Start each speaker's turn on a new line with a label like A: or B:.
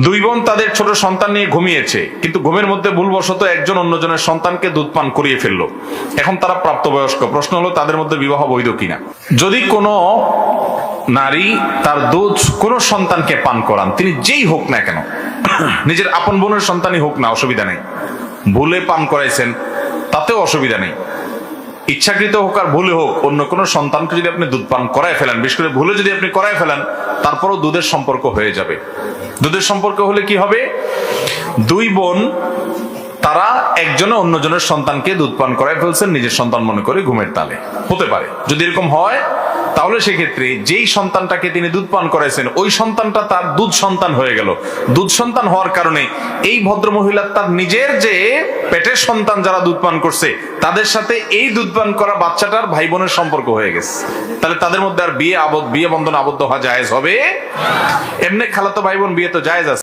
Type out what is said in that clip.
A: দুই বোন তাদের ছোট সন্তান নিয়ে ঘুমিয়েছে, কিন্তু ঘুমের মধ্যে ভুলবশত একজন অন্যজনের সন্তানকে দুধ পান করিয়ে ফেললো। এখন তারা প্রাপ্তবয়স্ক। প্রশ্ন হলো তাদের মধ্যে বিবাহ বৈধ কিনা। যদি কোনো নারী তার দুধ কোনো সন্তানকে পান করান, তিনি যেই হোক না কেন, নিজের আপন বোনের সন্তানই হোক না, অসুবিধা নেই। ভুলে পান করাইছেন, তাতেও অসুবিধা নেই। ইচ্ছাকৃত হোক আর ভুলে হোক, অন্য কোনো সন্তানকে যদি আপনি দুধ পান করায় ফেলেন, বিশেষ করে ভুলে যদি আপনি করায় ফেলেন, তারপরও দুধের সম্পর্ক হয়ে যাবে। দুধের সম্পর্ক হলে কি হবে? দুই বোন তারা একজনে অন্যজনের সন্তানকে দুধ পান করায় ফেলছেন নিজের সন্তান মনে করে, ঘুমের তালে। হতে পারে যদি এরকম হয়, তাহলে সেক্ষেত্রে যেই সন্তানটাকে তিনি দুধ পান করাইছেন ওই সন্তানটা তার দুধ সন্তান হয়ে গেল। দুধ সন্তান হওয়ার কারণে এই ভদ্র মহিলা তার নিজের যে পেটের সন্তান যারা দুধ পান করছে তাদের সাথে এই দুধ পান করা বাচ্চাটার ভাই বোনের সম্পর্ক হয়ে গেছে। তাহলে তাদের মধ্যে আর বিয়ে বন্ধন আবদ্ধ হওয়া জায়েজ হবে। এমনি খালাতো ভাই বোন বিয়ে তো জায়েজ আছে।